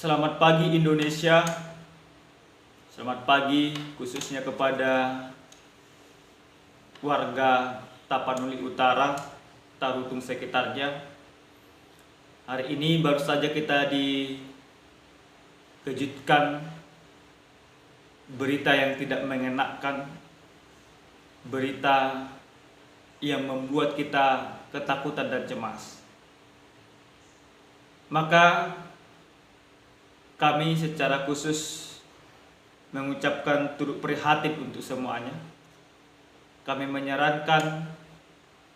Selamat pagi Indonesia. Selamat pagi khususnya kepada warga Tapanuli Utara, Tarutung sekitarnya. Hari ini baru saja kita dikejutkan berita yang tidak mengenakan, berita yang membuat kita ketakutan dan cemas. Maka kami secara khusus mengucapkan turut prihatin untuk semuanya. Kami menyarankan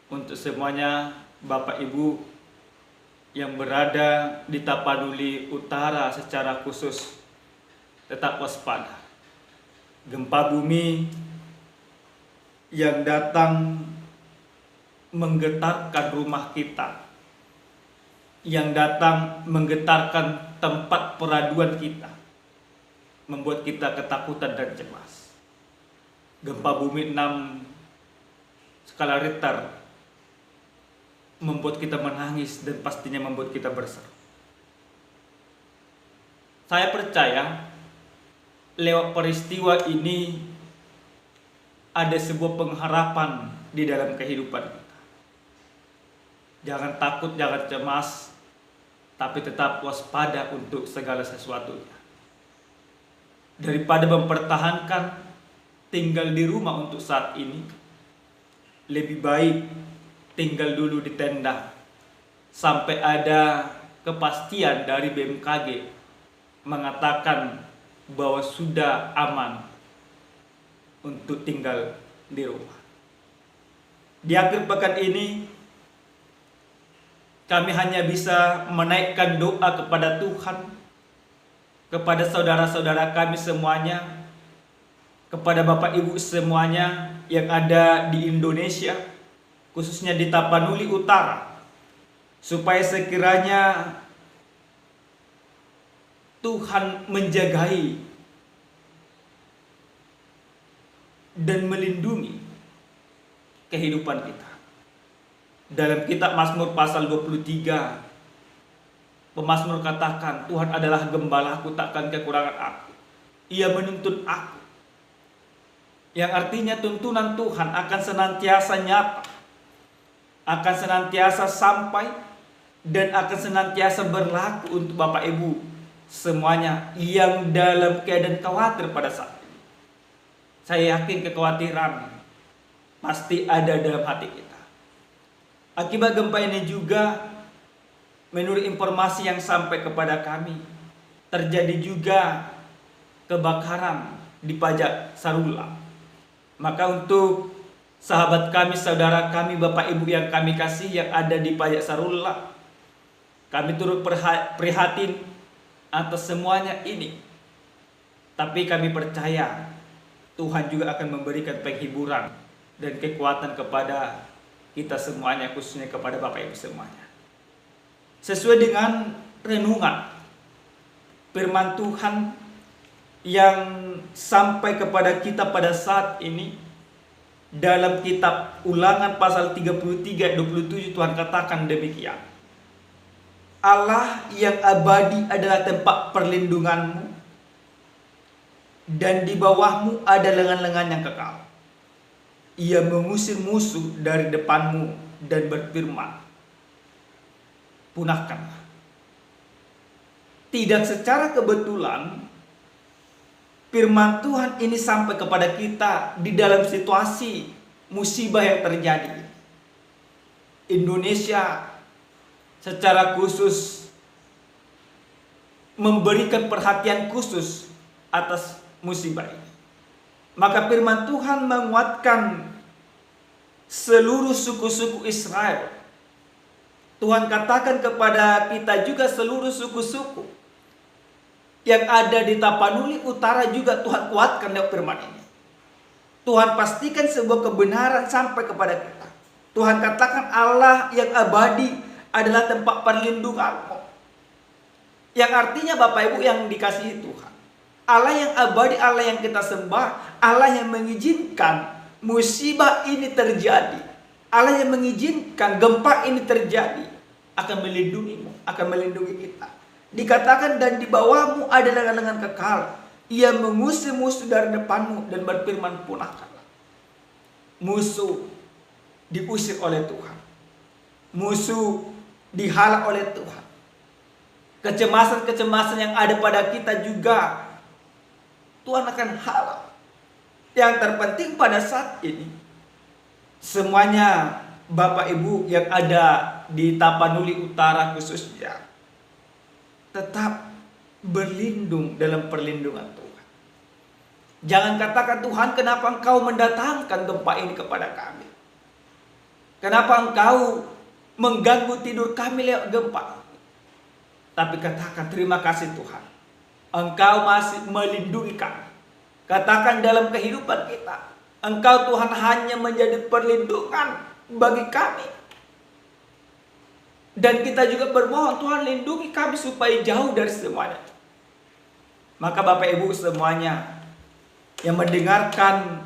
untuk semuanya Bapak Ibu yang berada di Tapanuli Utara secara khusus tetap waspada. Gempa bumi yang datang menggetarkan rumah kita, yang datang menggetarkan tempat peraduan kita, membuat kita ketakutan dan cemas. Gempa bumi 6 skala Richter membuat kita menangis dan pastinya membuat kita berseru. Saya percaya lewat peristiwa ini ada sebuah pengharapan di dalam kehidupan kita. Jangan takut, jangan cemas, tapi tetap waspada untuk segala sesuatunya. Daripada mempertahankan tinggal di rumah untuk saat ini, lebih baik tinggal dulu di tenda sampai ada kepastian dari BMKG mengatakan bahwa sudah aman untuk tinggal di rumah. Di akhir pekan ini kami hanya bisa menaikkan doa kepada Tuhan, kepada saudara-saudara kami semuanya, kepada Bapak Ibu semuanya yang ada di Indonesia, khususnya di Tapanuli Utara, supaya sekiranya Tuhan menjagai dan melindungi kehidupan kita. Dalam kitab Mazmur pasal 23, pemazmur katakan, Tuhan adalah gembalaku, takkan kekurangan aku. Ia menuntun aku. Yang artinya tuntunan Tuhan akan senantiasa nyata, akan senantiasa sampai, dan akan senantiasa berlaku untuk Bapak Ibu semuanya yang dalam keadaan khawatir pada saat ini. Saya yakin kekhawatiran pasti ada dalam hati kita. Akibat gempa ini juga, menurut informasi yang sampai kepada kami, terjadi juga kebakaran di Pajak Sarula. Maka untuk sahabat kami, saudara kami, Bapak Ibu yang kami kasih yang ada di Pajak Sarula, kami turut prihatin atas semuanya ini. Tapi kami percaya Tuhan juga akan memberikan penghiburan dan kekuatan kepada kita semuanya, khususnya kepada Bapak Ibu semuanya. Sesuai dengan renungan firman Tuhan yang sampai kepada kita pada saat ini, dalam kitab Ulangan pasal 33 ayat 27, Tuhan katakan demikian. Allah yang abadi adalah tempat perlindunganmu, dan di bawahmu ada lengan-lengan yang kekal. Ia mengusir musuh dari depanmu dan berfirman, punahkanlah. Tidak secara kebetulan firman Tuhan ini sampai kepada kita di dalam situasi musibah yang terjadi. Indonesia secara khusus memberikan perhatian khusus atas musibah ini. Maka firman Tuhan menguatkan seluruh suku-suku Israel. Tuhan katakan kepada kita juga seluruh suku-suku yang ada di Tapanuli Utara juga Tuhan kuatkan lewat firman ini. Tuhan pastikan sebuah kebenaran sampai kepada kita. Tuhan katakan Allah yang abadi adalah tempat perlindunganmu. Yang artinya Bapak Ibu yang dikasihi Tuhan, Allah yang abadi, Allah yang kita sembah, Allah yang mengizinkan musibah ini terjadi, Allah yang mengizinkan gempa ini terjadi, akan melindungimu, akan melindungi kita. Dikatakan dan di bawahmu ada lengan-lengan kekal. Ia mengusir musuh dari depanmu dan berfirman punahkanlah. Musuh diusir oleh Tuhan. Musuh dihalau oleh Tuhan. Kecemasan-kecemasan yang ada pada kita juga Tuhan akan halau. Yang terpenting pada saat ini, semuanya Bapak Ibu yang ada di Tapanuli Utara khususnya, tetap berlindung dalam perlindungan Tuhan. Jangan katakan, Tuhan, kenapa Engkau mendatangkan gempa ini kepada kami? Kenapa Engkau mengganggu tidur kami lewat gempa? Tapi katakan, terima kasih Tuhan, Engkau masih melindungi kami. Katakan dalam kehidupan kita, Engkau Tuhan hanya menjadi perlindungan bagi kami. Dan kita juga bermohon, Tuhan lindungi kami supaya jauh dari semuanya. Maka Bapak Ibu semuanya yang mendengarkan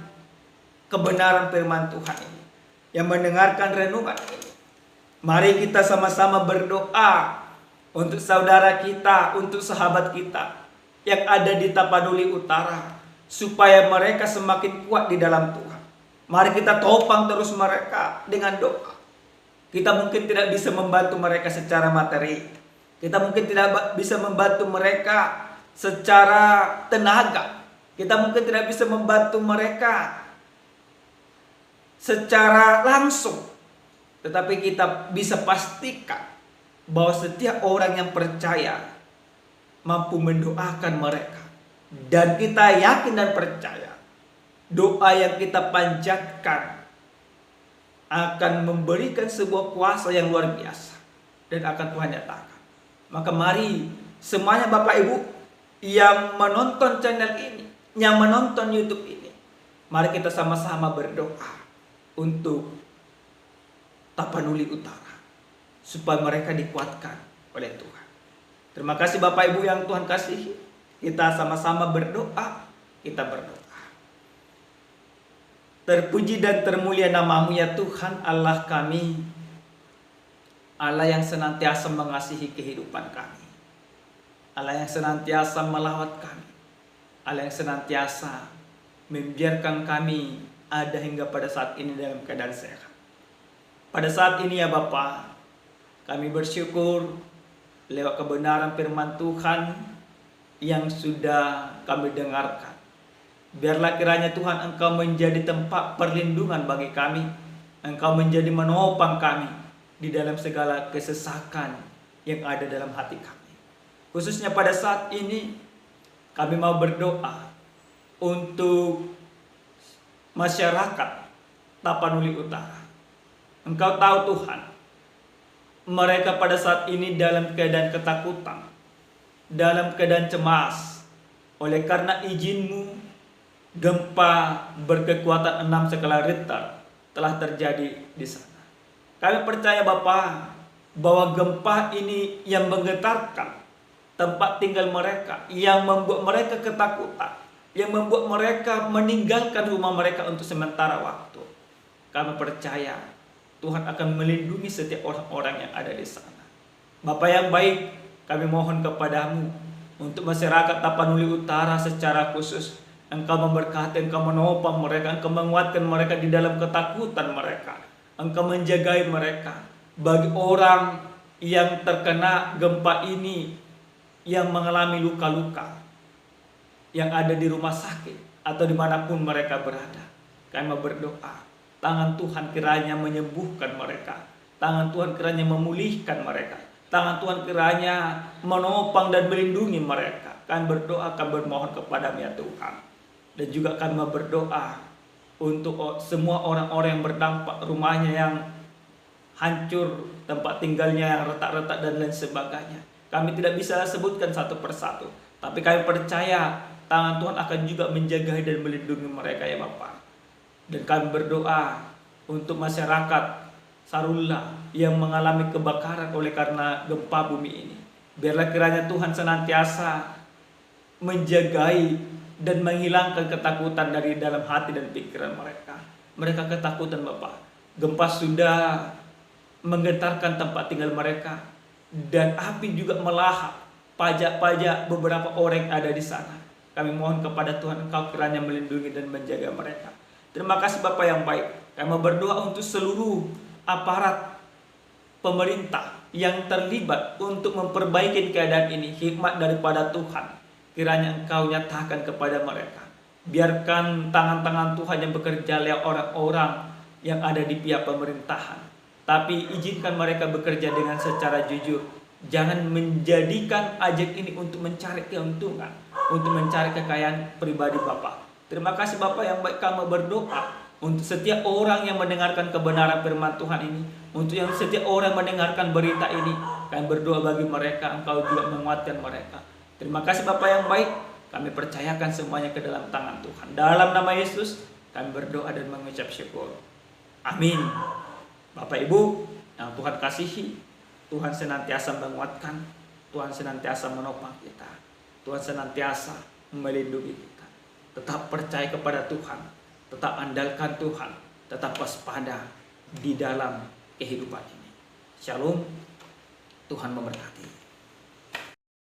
kebenaran firman Tuhan ini, yang mendengarkan renungan ini, mari kita sama-sama berdoa untuk saudara kita, untuk sahabat kita yang ada di Tapanuli Utara, supaya mereka semakin kuat di dalam Tuhan. Mari kita topang terus mereka dengan doa. Kita mungkin tidak bisa membantu mereka secara materi. Kita mungkin tidak bisa membantu mereka secara tenaga. Kita mungkin tidak bisa membantu mereka secara langsung. Tetapi kita bisa pastikan bahwa setiap orang yang percaya mampu mendoakan mereka. Dan kita yakin dan percaya doa yang kita panjatkan akan memberikan sebuah kuasa yang luar biasa dan akan Tuhan nyatakan. Maka mari semuanya Bapak Ibu yang menonton channel ini, yang menonton YouTube ini, mari kita sama-sama berdoa untuk Tapanuli Utara supaya mereka dikuatkan oleh Tuhan. Terima kasih Bapak Ibu yang Tuhan kasihi. Kita sama-sama berdoa, kita berdoa. Terpuji dan termulia nama-Mu ya Tuhan Allah kami, Allah yang senantiasa mengasihi kehidupan kami, Allah yang senantiasa melawat kami, Allah yang senantiasa membiarkan kami ada hingga pada saat ini dalam keadaan sehat. Pada saat ini ya Bapa, kami bersyukur lewat kebenaran firman Tuhan yang sudah kami dengarkan. Biarlah kiranya Tuhan Engkau menjadi tempat perlindungan bagi kami. Engkau menjadi menopang kami di dalam segala kesesakan yang ada dalam hati kami. Khususnya pada saat ini kami mau berdoa untuk masyarakat Tapanuli Utara. Engkau tahu Tuhan, mereka pada saat ini dalam keadaan ketakutan, dalam keadaan cemas. Oleh karena izin-Mu, gempa berkekuatan 6 skala Richter telah terjadi di sana. Kami percaya Bapa bahwa gempa ini yang menggetarkan tempat tinggal mereka, yang membuat mereka ketakutan, yang membuat mereka meninggalkan rumah mereka untuk sementara waktu. Kami percaya Tuhan akan melindungi setiap orang-orang yang ada di sana. Bapa yang baik, kami mohon kepadamu untuk masyarakat Tapanuli Utara secara khusus. Engkau memberkati, Engkau menopang mereka, Engkau menguatkan mereka di dalam ketakutan mereka. Engkau menjagai mereka. Bagi orang yang terkena gempa ini, yang mengalami luka-luka, yang ada di rumah sakit atau dimanapun mereka berada, kami berdoa, tangan Tuhan kiranya menyembuhkan mereka, tangan Tuhan kiranya memulihkan mereka, tangan Tuhan kiranya menopang dan melindungi mereka. Kami berdoa, kami bermohon kepada-Mu ya Tuhan. Dan juga kami berdoa untuk semua orang-orang yang berdampak, rumahnya yang hancur, tempat tinggalnya yang retak-retak dan lain sebagainya. Kami tidak bisa sebutkan satu persatu, tapi kami percaya tangan Tuhan akan juga menjaga dan melindungi mereka ya Bapak. Dan kami berdoa untuk masyarakat Sarula yang mengalami kebakaran oleh karena gempa bumi ini. Biarlah kiranya Tuhan senantiasa menjagai dan menghilangkan ketakutan dari dalam hati dan pikiran mereka. Mereka ketakutan Bapak. Gempa sudah menggetarkan tempat tinggal mereka, dan api juga melahap pajak-pajak beberapa orang yang ada di sana. Kami mohon kepada Tuhan Engkau kiranya melindungi dan menjaga mereka. Terima kasih Bapak yang baik. Kami berdoa untuk seluruh aparat pemerintah yang terlibat untuk memperbaiki keadaan ini. Hikmat daripada Tuhan kiranya Engkau nyatakan kepada mereka. Biarkan tangan-tangan Tuhan yang bekerja lewat orang-orang yang ada di pihak pemerintahan. Tapi izinkan mereka bekerja dengan secara jujur. Jangan menjadikan ajak ini untuk mencari keuntungan, untuk mencari kekayaan pribadi Bapak. Terima kasih Bapak yang baik, kami berdoa untuk setiap orang yang mendengarkan kebenaran firman Tuhan ini, untuk yang setiap orang mendengarkan berita ini. Kami berdoa bagi mereka, Engkau juga menguatkan mereka. Terima kasih Bapak yang baik, kami percayakan semuanya ke dalam tangan Tuhan. Dalam nama Yesus kami berdoa dan mengucap syukur. Amin. Bapak Ibu yang Tuhan kasihi, Tuhan senantiasa menguatkan, Tuhan senantiasa menopang kita, Tuhan senantiasa melindungi kita. Tetap percaya kepada Tuhan, tetap andalkan Tuhan, tetap waspada di dalam kehidupan ini. Shalom, Tuhan memberkati.